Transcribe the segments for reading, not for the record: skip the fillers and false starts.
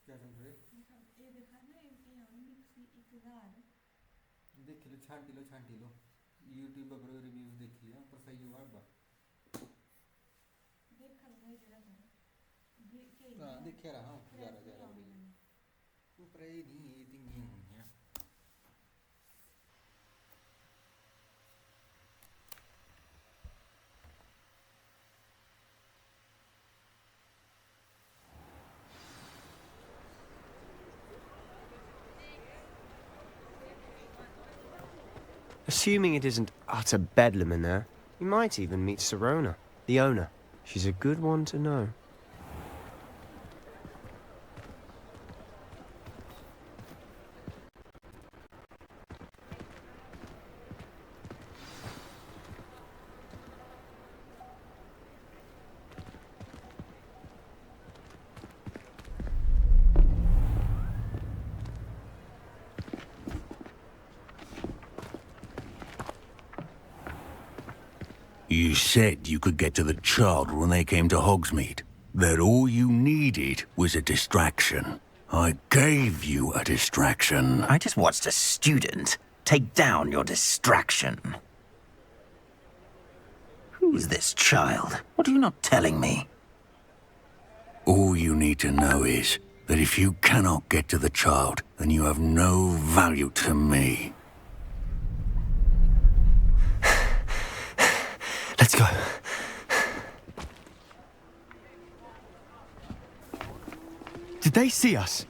क्या चल रहा है? ये देखा ना ये यहाँ एक घर देख लो, छांटी लो यूट्यूब पर रिव्यूज देख लिया पर सही होगा एक बार। देख कर भाई जरा कर हाँ देख रहा हूँ, जा रहा ऊपर ही नहीं ये दिन नहीं हुई है। Assuming it isn't utter bedlam in there, you might even meet Sirona, the owner. She's a good one to know. You said you could get to the child when they came to Hogsmeade. That all you needed was a distraction. I gave you a distraction. I just watched a student take down your distraction. Who's this child? What are you not telling me? All you need to know is that if you cannot get to the child, then you have no value to me. Let's go. Did they see us?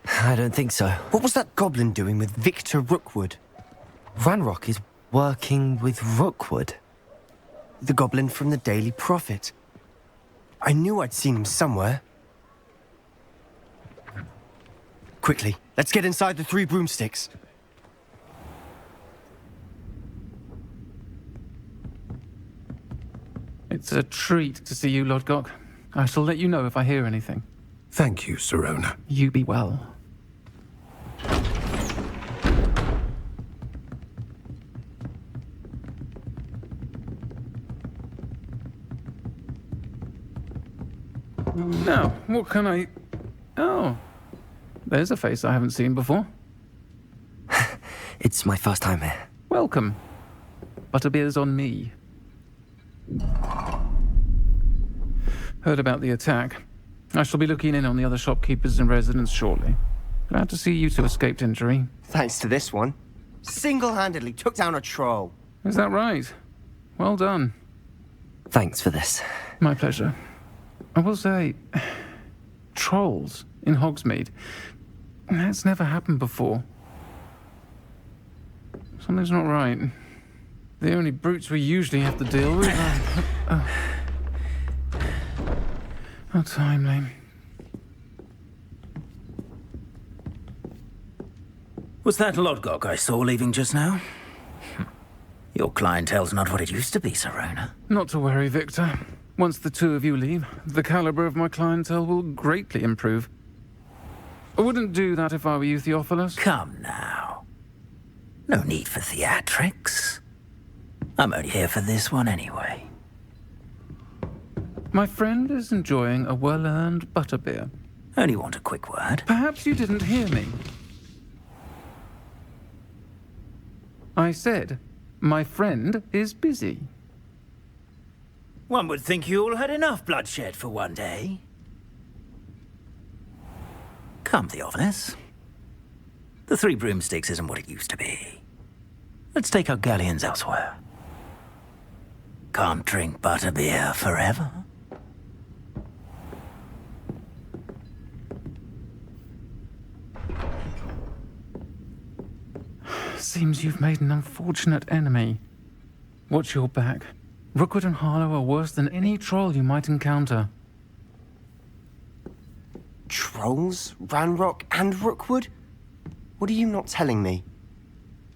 I don't think so. What was that goblin doing with Victor Rookwood? Ranrock is working with Rookwood. The goblin from the Daily Prophet. I knew I'd seen him somewhere. Quickly, let's get inside the Three Broomsticks. It's a treat to see you, Lodgok. I shall let you know if I hear anything. Thank you, Sirona. You be well. Now, what can I... Oh, there's a face I haven't seen before. It's my first time here. Welcome. Butterbeer's on me. Heard about the attack. I shall be looking in on the other shopkeepers and residents shortly. Glad to see you two escaped injury. Thanks to this one. Single-handedly took down a troll. Is that right? Well done. Thanks for this. My pleasure. I will say, trolls in Hogsmeade. That's never happened before. Something's not right. The only brutes we usually have to deal with are... How timely. Was that Lodgok I saw leaving just now? Your clientele's not what it used to be, Sirona. Not to worry, Victor. Once the two of you leave, the caliber of my clientele will greatly improve. I wouldn't do that if I were you, Theophilus. Come now. No need for theatrics. I'm only here for this one anyway. My friend is enjoying a well-earned butterbeer. Only want a quick word. Perhaps you didn't hear me. I said, my friend is busy. One would think you all had enough bloodshed for one day. Come, Theophilus. The Three Broomsticks isn't what it used to be. Let's take our galleons elsewhere. Can't drink butterbeer forever. Seems you've made an unfortunate enemy. Watch your back. Rookwood and Harlow are worse than any troll you might encounter. Trolls? Ranrock and Rookwood? What are you not telling me?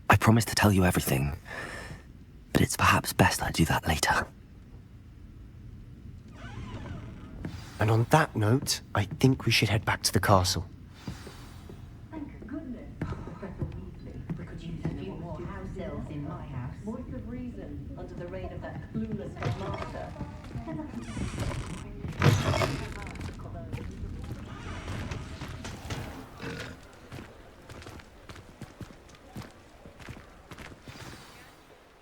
I promise to tell you everything, but it's perhaps best I do that later. And on that note, I think we should head back to the castle. Thank goodness. Professor Weasley, we could use a few more house elves in my house. Voice of reason under the reign of that clueless master.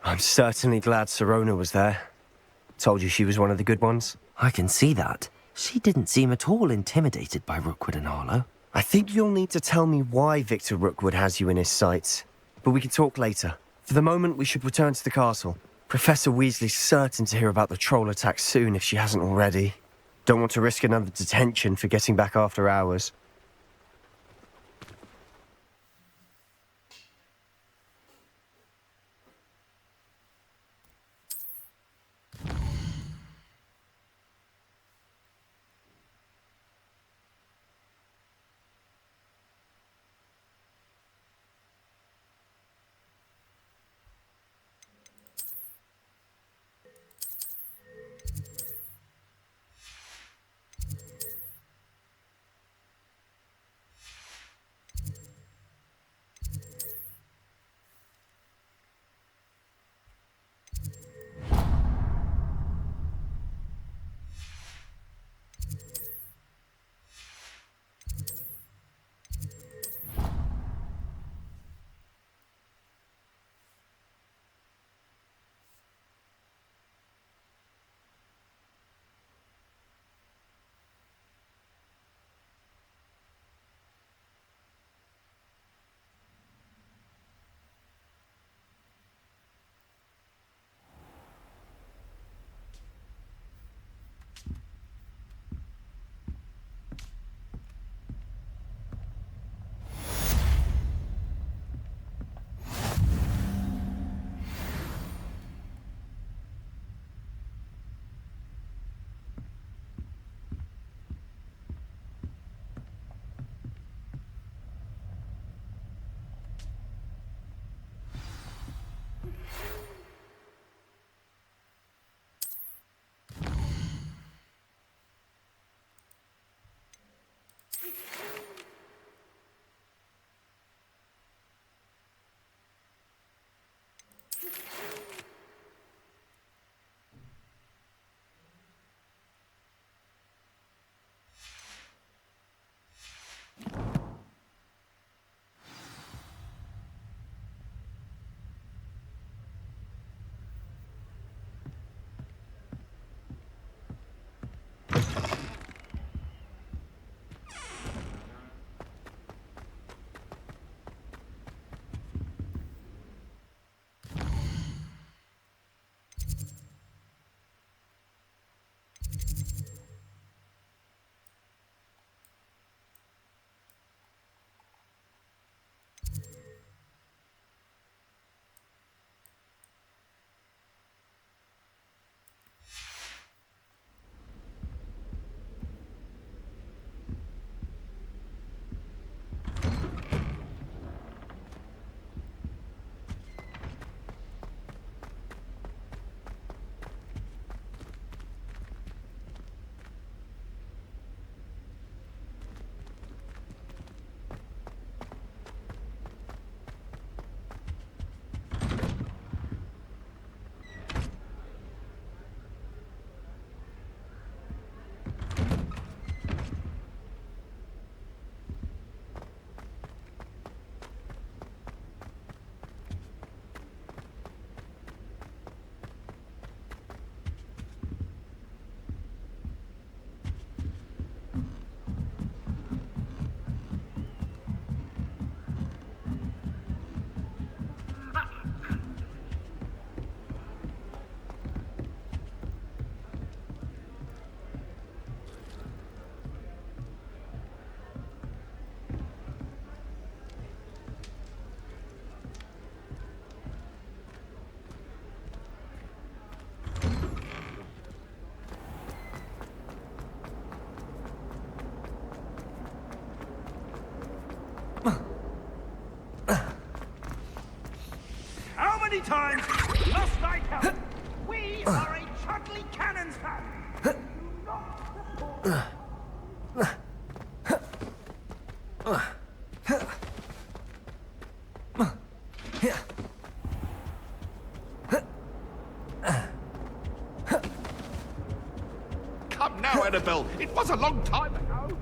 I'm certainly glad Sirona was there. Told you she was one of the good ones. I can see that. She didn't seem at all intimidated by Rookwood and Harlow. I think you'll need to tell me why Victor Rookwood has you in his sights. But we can talk later. For the moment, we should return to the castle. Professor Weasley's certain to hear about the troll attack soon if she hasn't already. Don't want to risk another detention for getting back after hours. How many times must I tell you? We are a Chudley Cannons family. Do not Come now, Annabelle. It was a long time ago.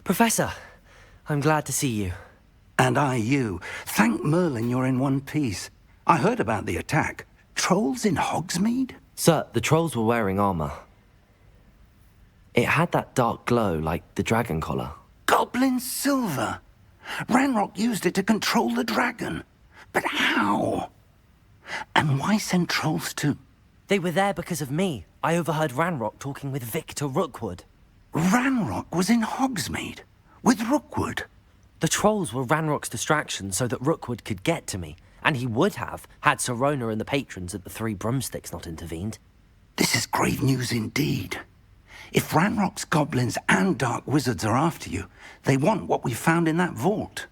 Professor, I'm glad to see you. And I you. Thank Merlin you're in one piece. I heard about the attack. Trolls in Hogsmeade? Sir, the trolls were wearing armor. It had that dark glow like the dragon collar. Goblin silver. Ranrock used it to control the dragon. But how? And why send trolls to... They were there because of me. I overheard Ranrock talking with Victor Rookwood. Ranrock was in Hogsmeade? With Rookwood? The trolls were Ranrock's distraction so that Rookwood could get to me. And he would have, had Sirona and the patrons at the Three Broomsticks not intervened. This is grave news indeed. If Ranrock's goblins and dark wizards are after you, they want what we found in that vault.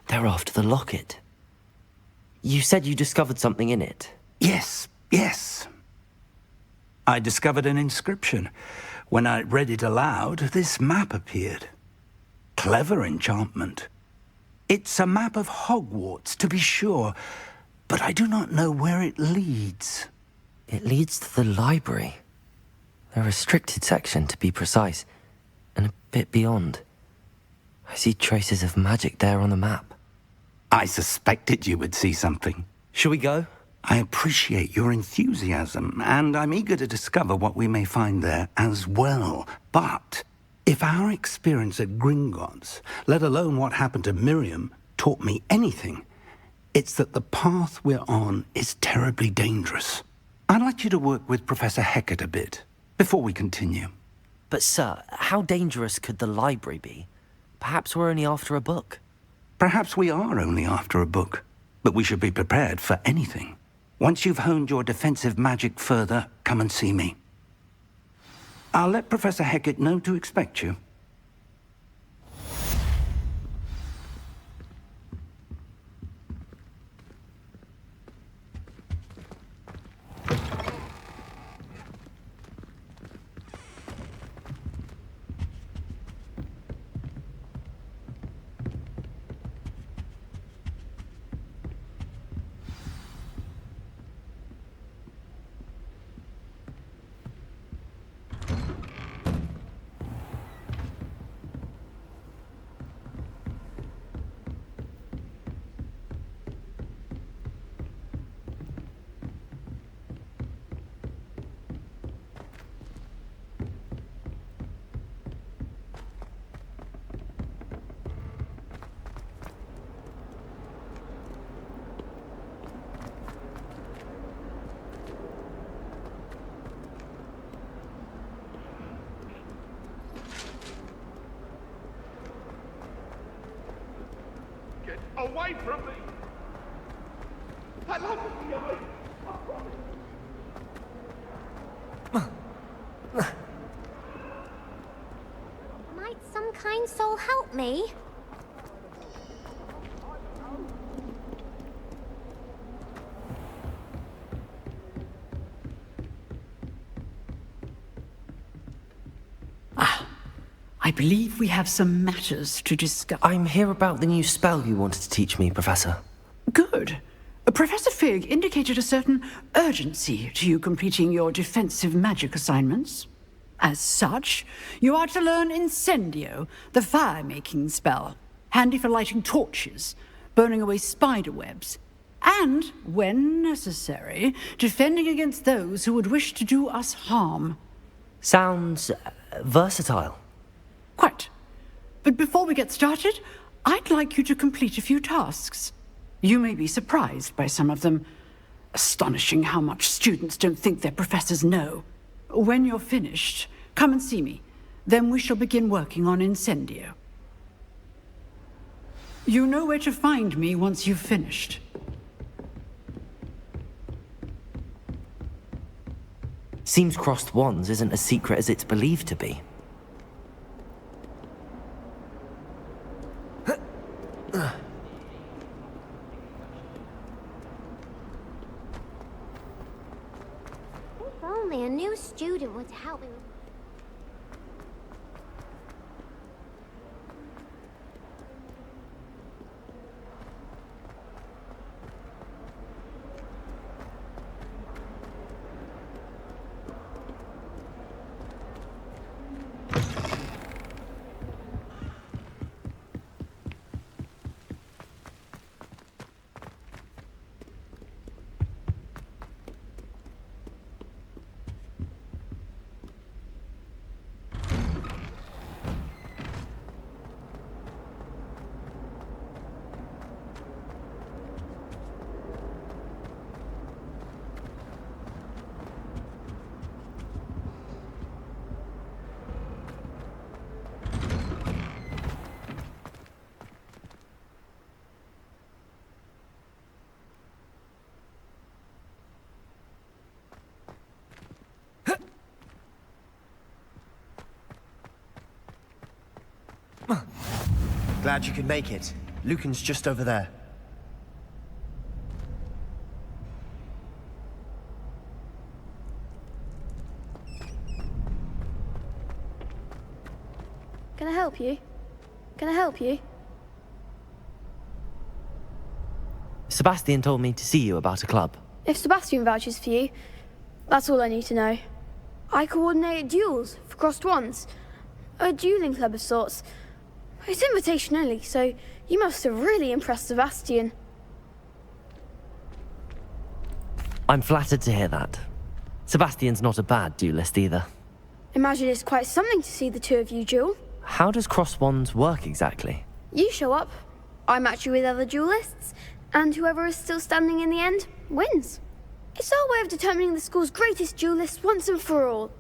They're after the locket. You said you discovered something in it. Yes. I discovered an inscription. When I read it aloud, this map appeared. Clever enchantment. It's a map of Hogwarts, to be sure, but I do not know where it leads. It leads to the library. A restricted section, to be precise, and a bit beyond. I see traces of magic there on the map. I suspected you would see something. Shall we go? I appreciate your enthusiasm, and I'm eager to discover what we may find there as well. But if our experience at Gringotts, let alone what happened to Miriam, taught me anything, it's that the path we're on is terribly dangerous. I'd like you to work with Professor Hecat a bit, before we continue. But sir, how dangerous could the library be? Perhaps we're only after a book. Perhaps we are only after a book, but we should be prepared for anything. Once you've honed your defensive magic further, come and see me. I'll let Professor Hecat know to expect you. Away from me! I love you, away! I promise. Might some kind soul help me? I believe we have some matters to discuss. I'm here about the new spell you wanted to teach me, Professor. Good. Professor Fig indicated a certain urgency to you completing your defensive magic assignments. As such, you are to learn Incendio, the fire-making spell, handy for lighting torches, burning away spider webs, and, when necessary, defending against those who would wish to do us harm. Sounds versatile. Quite. But before we get started, I'd like you to complete a few tasks. You may be surprised by some of them. Astonishing how much students don't think their professors know. When you're finished, come and see me. Then we shall begin working on Incendio. You know where to find me once you've finished. Seems crossed wands isn't as secret as it's believed to be. If only a new student would help me. Glad you could make it. Lucan's just over there. Can I help you? Can I help you? Sebastian told me to see you about a club. If Sebastian vouches for you, that's all I need to know. I coordinate duels for crossed wands. A dueling club of sorts. It's invitation only, so you must have really impressed Sebastian. I'm flattered to hear that. Sebastian's not a bad duelist either. Imagine it's quite something to see the two of you duel. How does cross wands work exactly? You show up, I match you with other duelists, and whoever is still standing in the end wins. It's our way of determining the school's greatest duelist once and for all.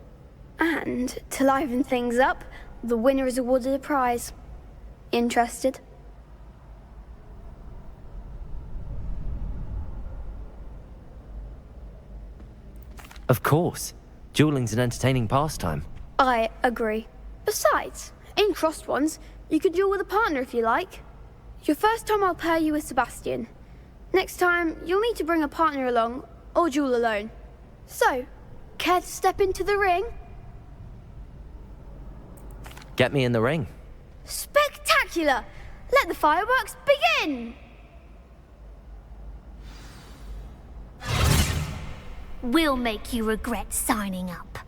And to liven things up, the winner is awarded a prize. Interested? Of course. Dueling's an entertaining pastime. I agree. Besides, in crossed ones, you could duel with a partner if you like. Your first time I'll pair you with Sebastian. Next time, you'll need to bring a partner along, or duel alone. So, care to step into the ring? Get me in the ring. Spectacular! Let the fireworks begin! We'll make you regret signing up.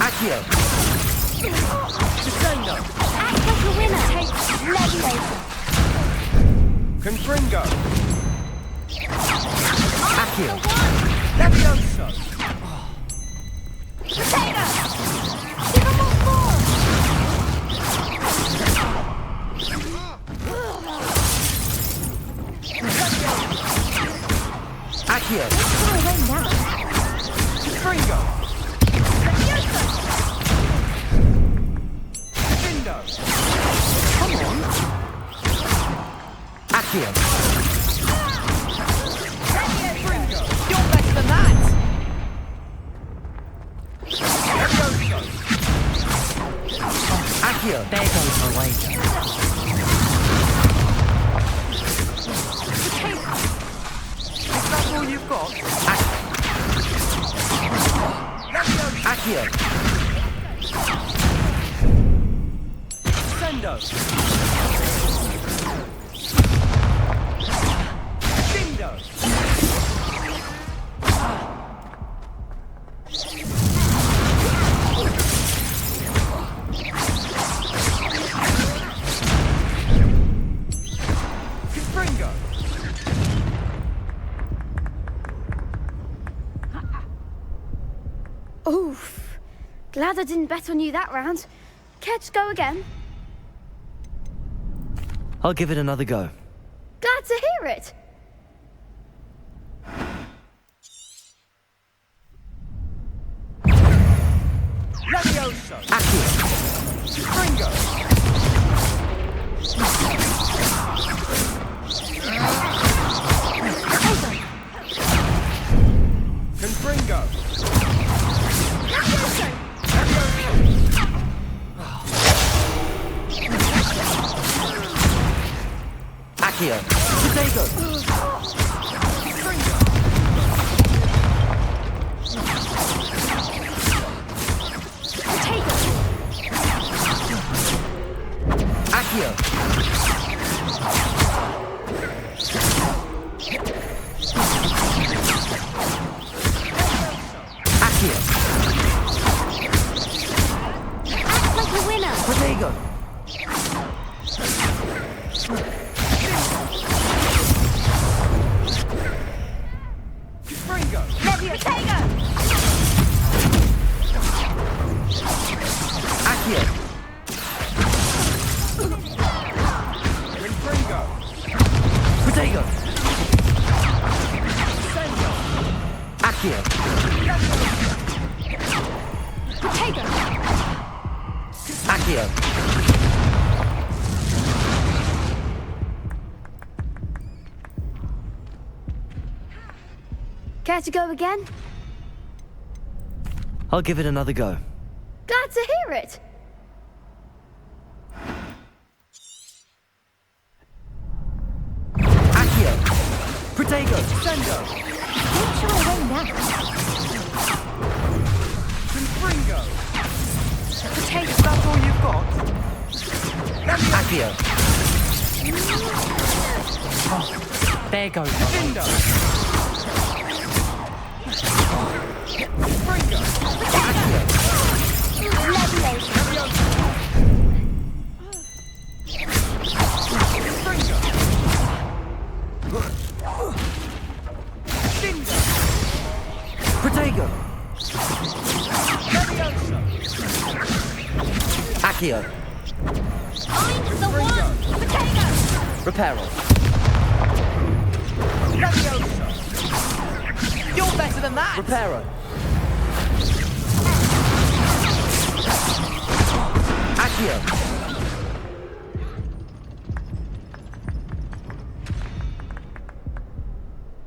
Accio! Descendo! Act like a winner! Take Leviosa! Confringo! Accio! Levioso! Potato! Give him more force! Accio. Far away now. Fringo! Findo! Come on. Accio. Fringo! You're better than that. Levioso! Accio. There goes my wager. Is that all you've got? Levioso! Accio. Sendo! Findo! Fringo! Oof. Glad I didn't bet on you that round. Care to go again? I'll give it another go. Glad to hear it. Levioso! Accio. Fringo! Confringo! Levioso! Accio. Potato. Fringo! Accio. Accio. Act like a winner. Potato. Fringo! Potato! Accio. Confringo! Potato. Sendo! Accio. Potato! Accio. Care to go again? I'll give it another go. Glad to hear it. Accio. Potato. Sendo! Far away now. Confringo! Potato! Is that all you've got? Accio. There goes my Findo! Fringo! Fringo! Findo! Potato. Levioso! Accio. I'm the one. Potato. Reparo. Levioso! You're better than that. Reparo. Accio.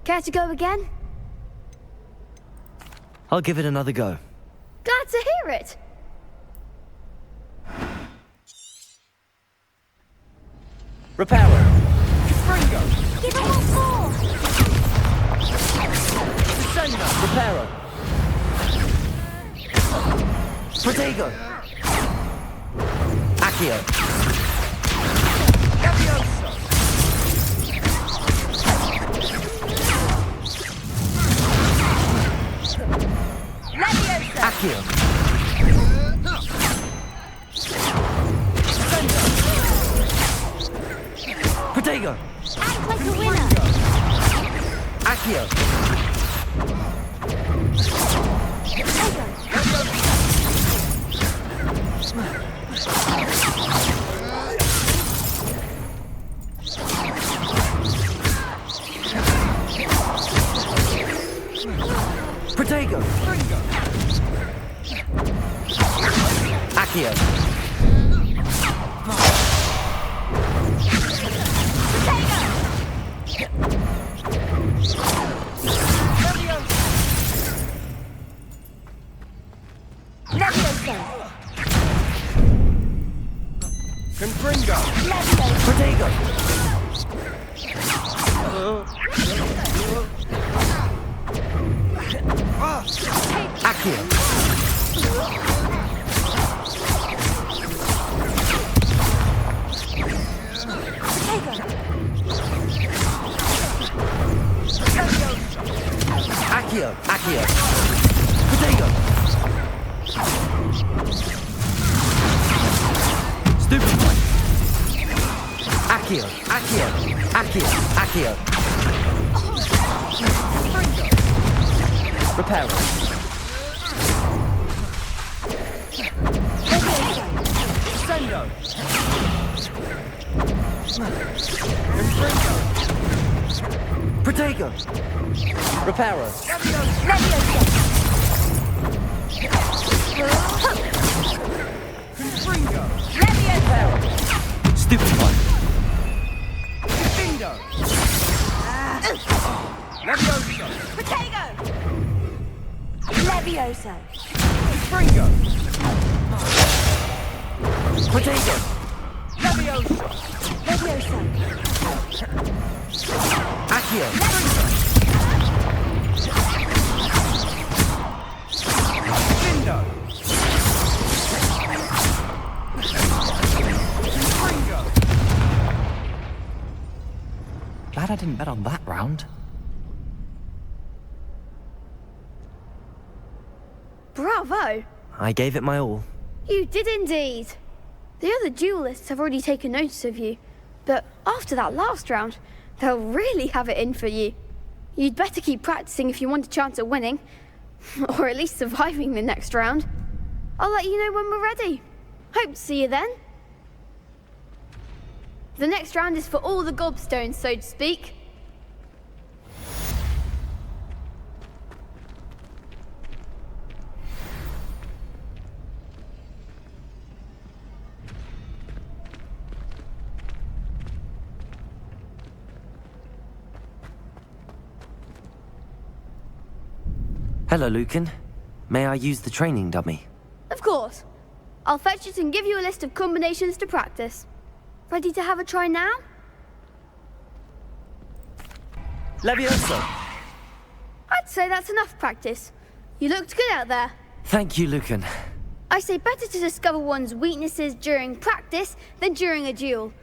Care to go again? I'll give it another go. Glad to hear it. Reparo. Fringo! Give it one more. Sendo. Reparo. Potato. Accio. Levioso! Leviosa! Accio. Potato. Act like a winner. Accio. Protego! Accio! Confringo! Protego! Accio! Accio! Accio! Protego! Stupid one! Accio! Accio! Accio! Accio! Reparo! Sendo! Confringo! Protego! Reparo! Confringo! Stupid one! Defendo! Levioso! Levioso! Confringo! Protego! Levioso! Levioso! Accio! Defendo! Confringo! Glad I didn't bet on that round. Bravo! I gave it my all. You did indeed. The other duelists have already taken notice of you, but after that last round, they'll really have it in for you. You'd better keep practicing if you want a chance at winning, or at least surviving the next round. I'll let you know when we're ready. Hope to see you then. The next round is for all the gobstones, so to speak. Hello, Lucan. May I use the training dummy? Of course. I'll fetch it and give you a list of combinations to practice. Ready to have a try now? Levioso! I'd say that's enough practice. You looked good out there. Thank you, Lucan. I say better to discover one's weaknesses during practice than during a duel.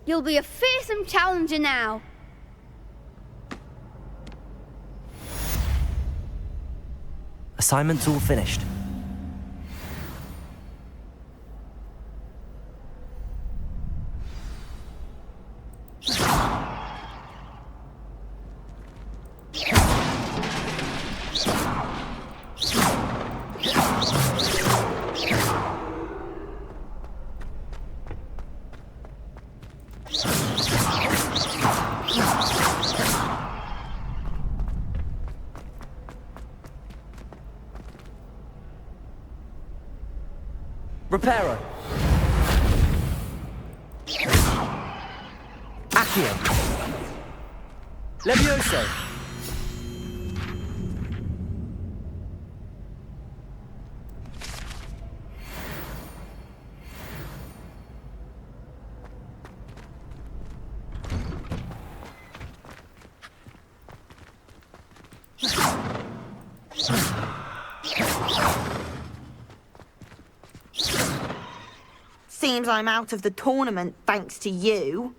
You'll be a fearsome challenger now. Assignment's all finished. Reparo! Accio! Levioso! Seems I'm out of the tournament thanks to you.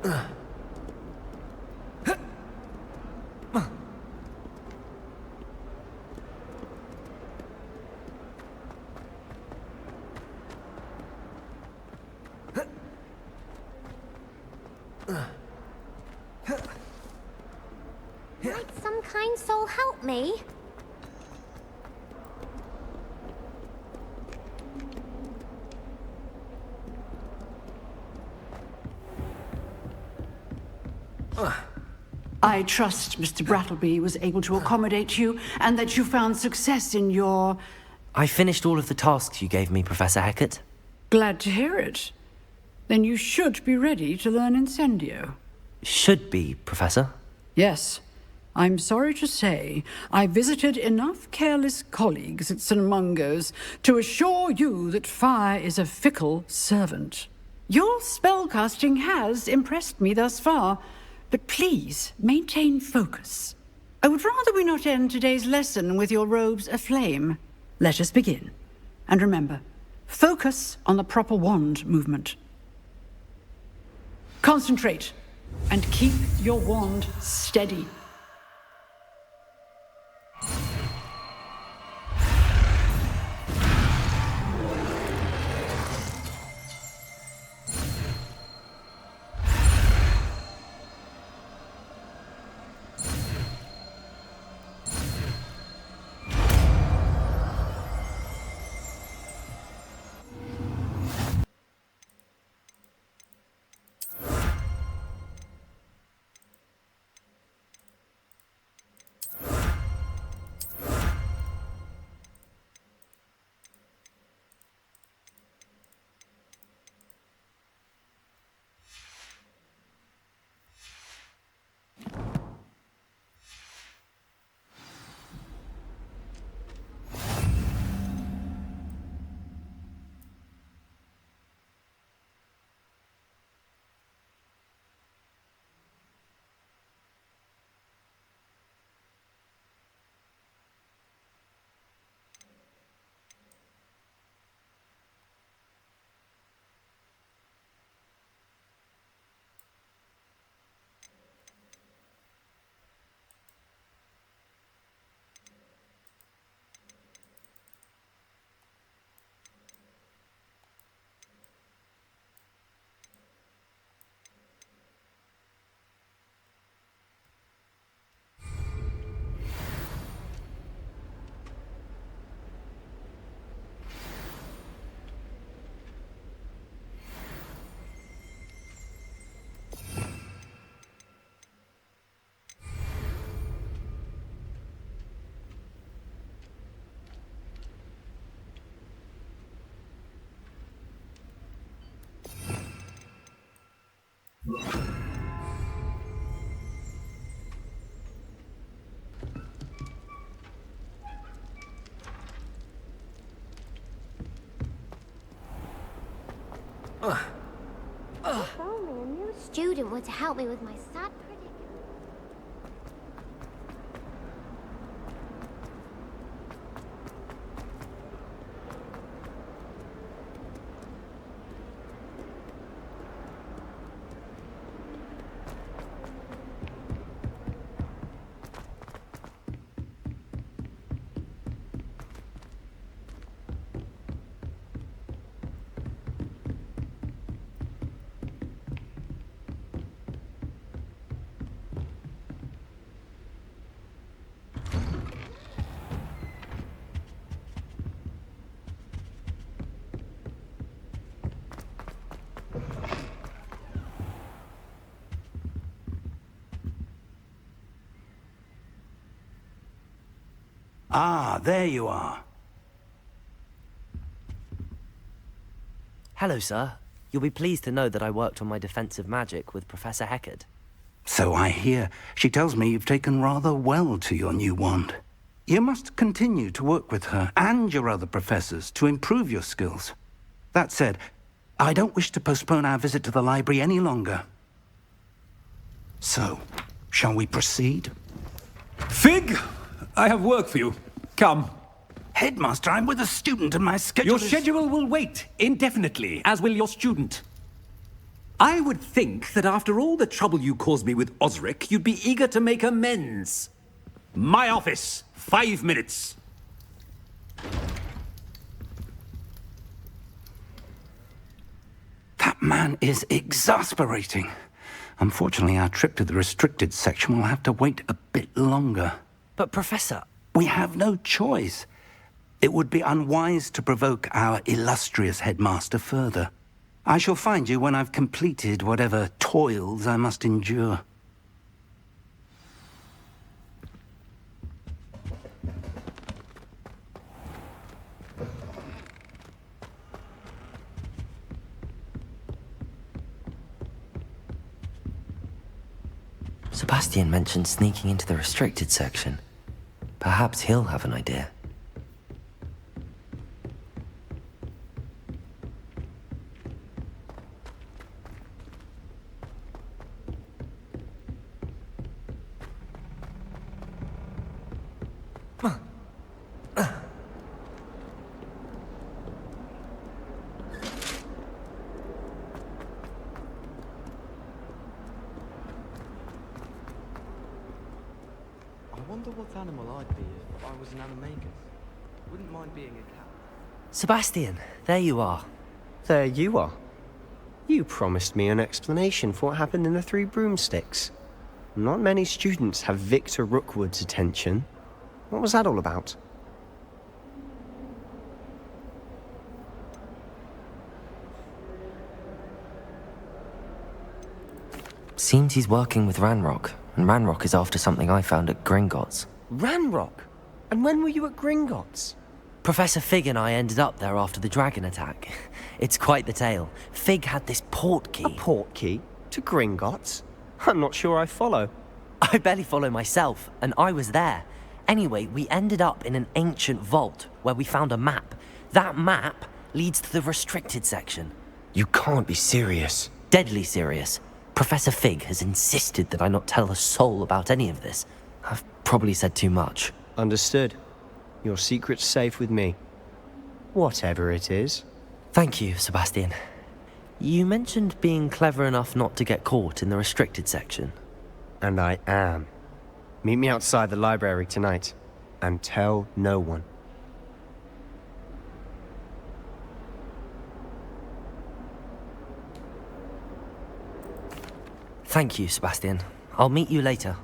Might some kind soul help me? I trust Mr. Brattleby was able to accommodate you, and that you found success in your... I finished all of the tasks you gave me, Professor Hecat. Glad to hear it. Then you should be ready to learn Incendio. Should be, Professor. Yes. I'm sorry to say, I visited enough careless colleagues at St. Mungo's to assure you that fire is a fickle servant. Your spellcasting has impressed me thus far, but please maintain focus. I would rather we not end today's lesson with your robes aflame. Let us begin. And remember, focus on the proper wand movement. Concentrate, and keep your wand steady. If only a new student were to help me with my sad predicament. Ah, there you are. Hello, sir. You'll be pleased to know that I worked on my defensive magic with Professor Hecat. So I hear. She tells me you've taken rather well to your new wand. You must continue to work with her and your other professors to improve your skills. That said, I don't wish to postpone our visit to the library any longer. So, shall we proceed? Fig! I have work for you. Come. Headmaster, I'm with a student and my schedule Your schedule will wait indefinitely, as will your student. I would think that after all the trouble you caused me with Osric, you'd be eager to make amends. My office, 5 minutes. That man is exasperating. Unfortunately, our trip to the restricted section will have to wait a bit longer. But, Professor... We have no choice. It would be unwise to provoke our illustrious headmaster further. I shall find you when I've completed whatever toils I must endure. Sebastian mentioned sneaking into the restricted section. Perhaps he'll have an idea. I wonder what animal I'd be if I was an animagus. Wouldn't mind being a cat. Sebastian, there you are. There you are. You promised me an explanation for what happened in the Three Broomsticks. Not many students have Victor Rookwood's attention. What was that all about? Seems he's working with Ranrock, and Ranrock is after something I found at Gringotts. Ranrock? And when were you at Gringotts? Professor Fig and I ended up there after the dragon attack. It's quite the tale. Fig had this port key. A port key? To Gringotts? I'm not sure I follow. I barely follow myself, and I was there. Anyway, we ended up in an ancient vault where we found a map. That map leads to the restricted section. You can't be serious. Deadly serious. Professor Fig has insisted that I not tell a soul about any of this. I've probably said too much. Understood. Your secret's safe with me. Whatever it is. Thank you, Sebastian. You mentioned being clever enough not to get caught in the restricted section. And I am. Meet me outside the library tonight. And tell no one. Thank you, Sebastian. I'll meet you later.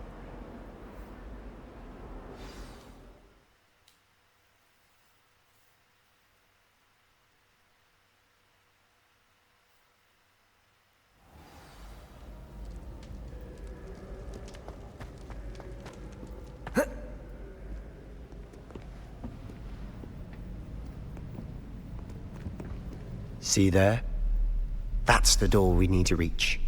See there? That's the door we need to reach.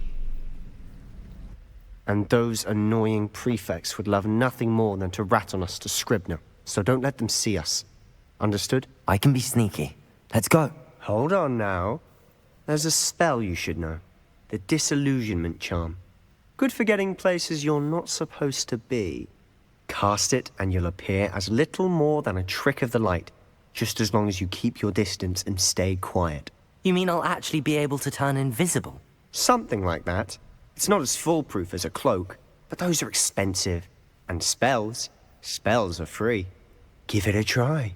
And those annoying prefects would love nothing more than to rat on us to Scribner, so don't let them see us. Understood? I can be sneaky. Let's go. Hold on now. There's a spell you should know. The Disillusionment Charm. Good for getting places you're not supposed to be. Cast it and you'll appear as little more than a trick of the light, just as long as you keep your distance and stay quiet. You mean I'll actually be able to turn invisible? Something like that. It's not as foolproof as a cloak, but those are expensive. And spells are free. Give it a try.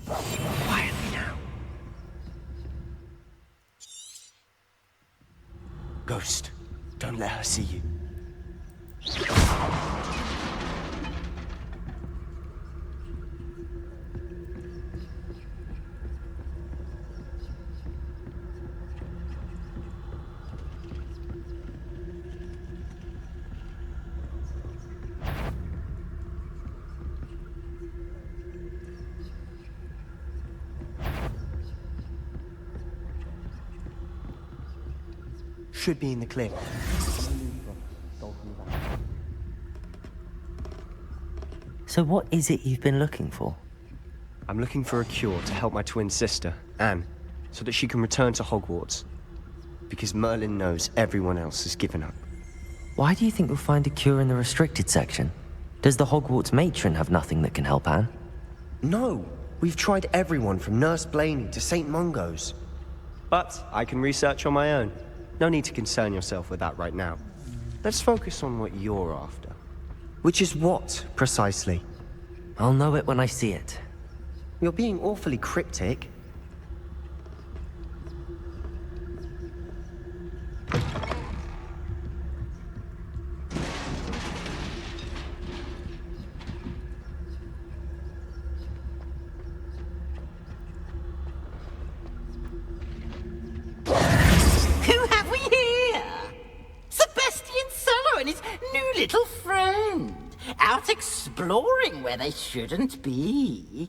Quietly now. Ghost, don't let her see you. should be in the clear. So what is it you've been looking for? I'm looking for a cure to help my twin sister, Anne, so that she can return to Hogwarts. Because Merlin knows everyone else has given up. Why do you think you'll find a cure in the restricted section? Does the Hogwarts matron have nothing that can help Anne? No, we've tried everyone from Nurse Blaney to St. Mungo's. But I can research on my own. No need to concern yourself with that right now. Let's focus on what you're after. Which is what, precisely? I'll know it when I see it. You're being awfully cryptic. Who have we here? Sebastian Solo and his new little friend. Out exploring where they shouldn't be.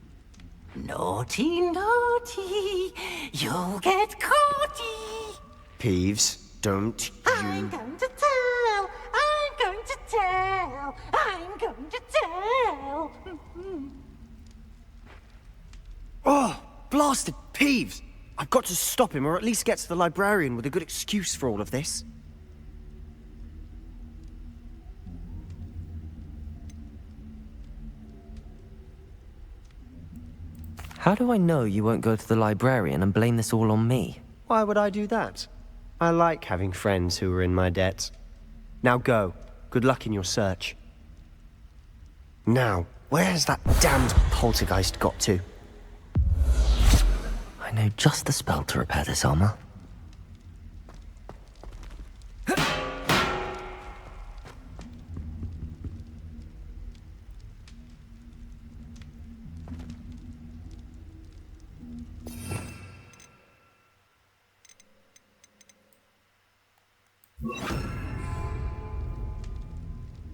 Naughty, naughty. You'll get caughty. Peeves, don't I'm going to tell. I'm going to tell. I'm going to tell. Oh, blasted Peeves! I've got to stop him, or at least get to the librarian with a good excuse for all of this. How do I know you won't go to the librarian and blame this all on me? Why would I do that? I like having friends who are in my debt. Now go. Good luck in your search. Now, where has that damned poltergeist got to? I know just the spell to repair this armor.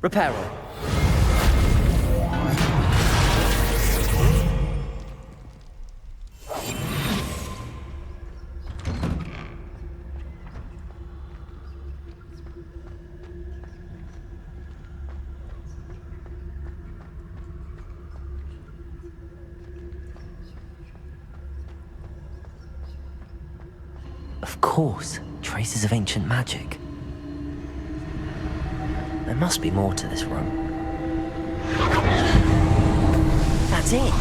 Reparo. Of course, traces of ancient magic. There must be more to this room. That's it!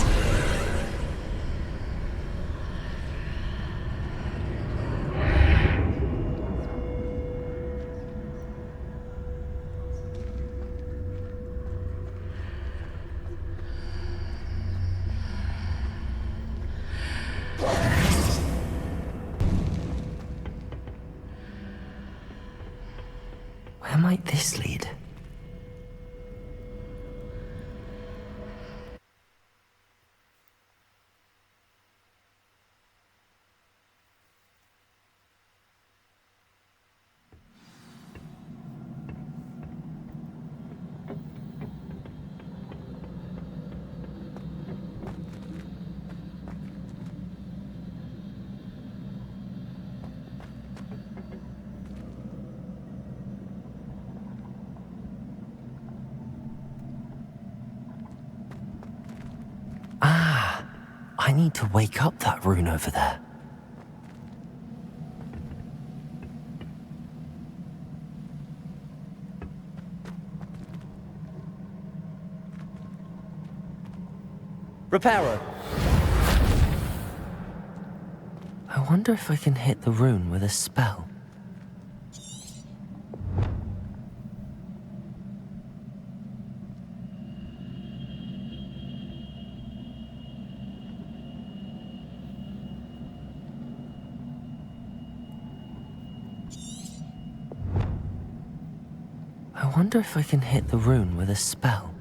Where might this lead? I need to wake up that rune over there. Reparo. I wonder if I can hit the rune with a spell. I wonder if I can hit the rune with a spell.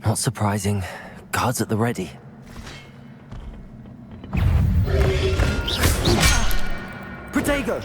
Not surprising. Guards at the ready. Protego!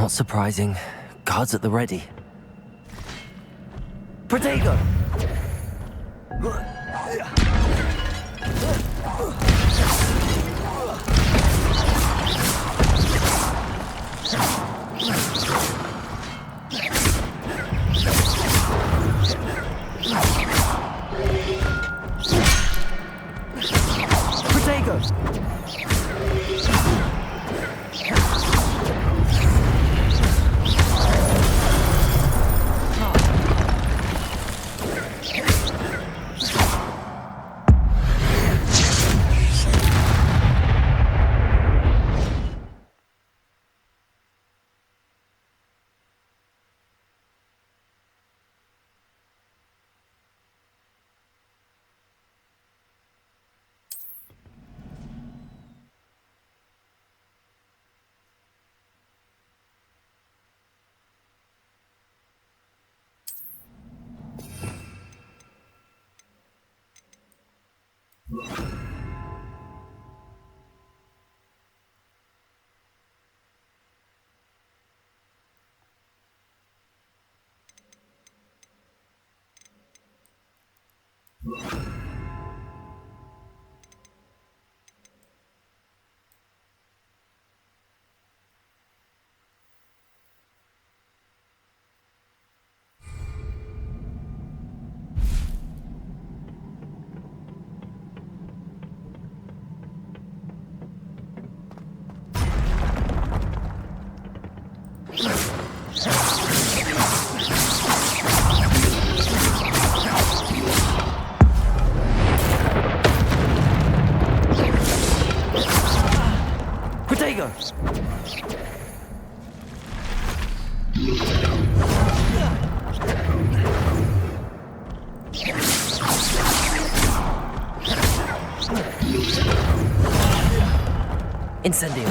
Not surprising. Guards at the ready. Protego! Incendio.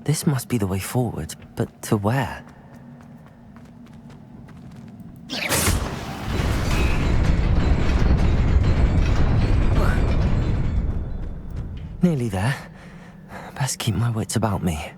This must be the way forward, but to where? Nearly there. Best keep my wits about me.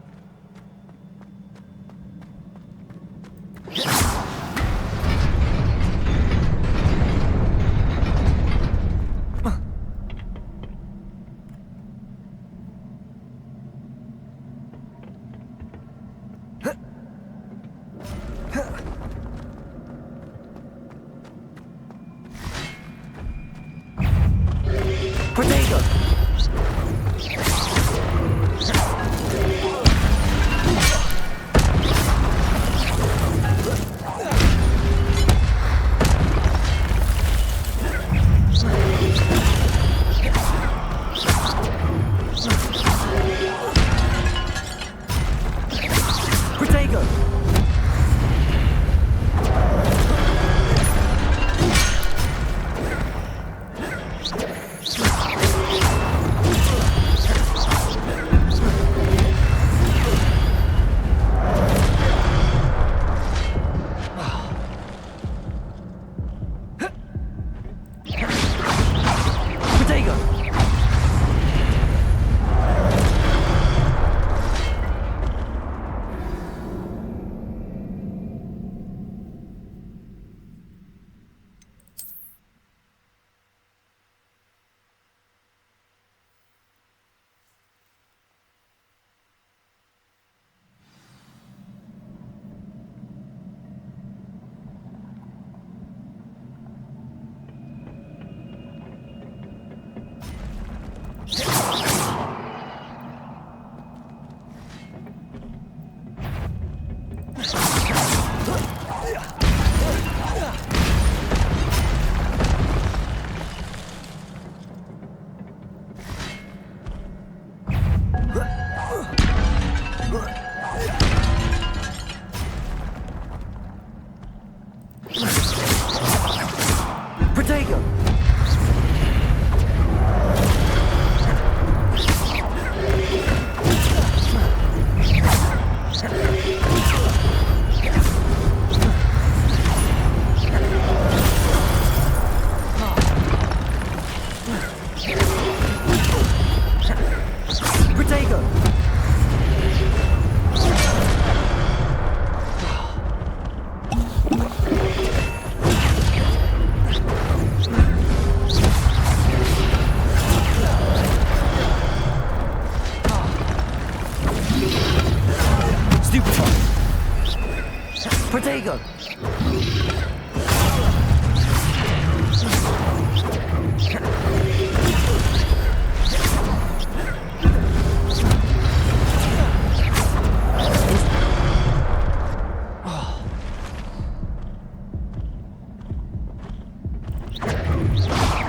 Protego!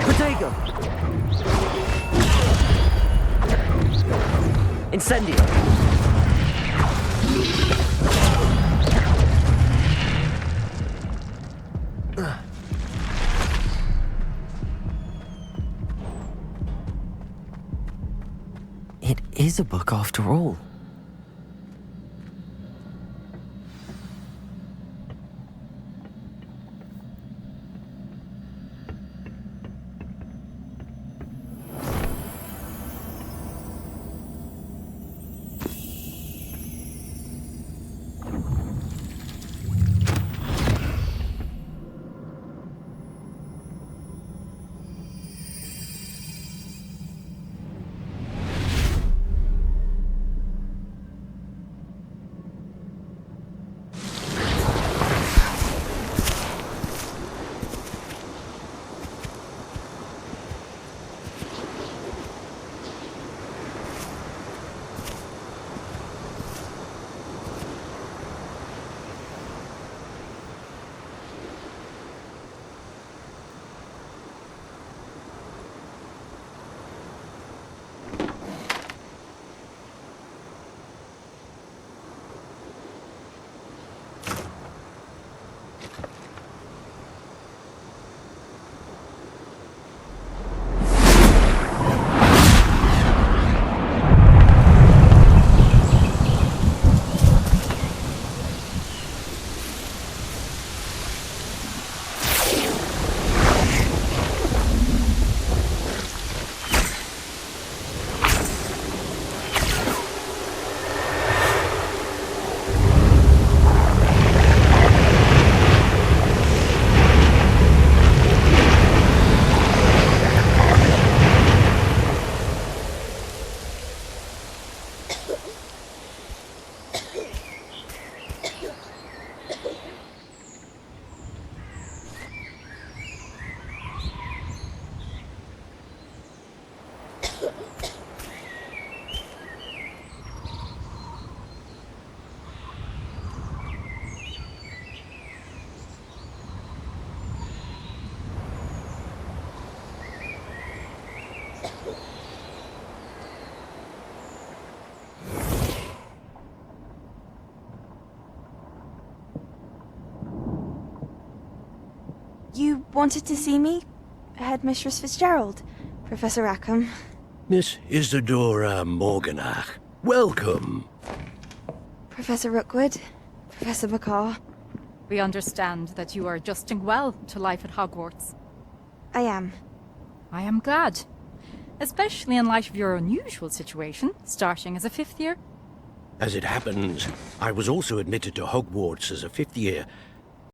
Protego! Incendio! It is a book after all. You wanted to see me? Headmistress Fitzgerald? Professor Rackham? Miss Isadora Morganach, welcome. Professor Rookwood? Professor Macaw? We understand that you are adjusting well to life at Hogwarts. I am. I am glad. Especially in light of your unusual situation, starting as a 5th year. As it happens, I was also admitted to Hogwarts as a 5th year,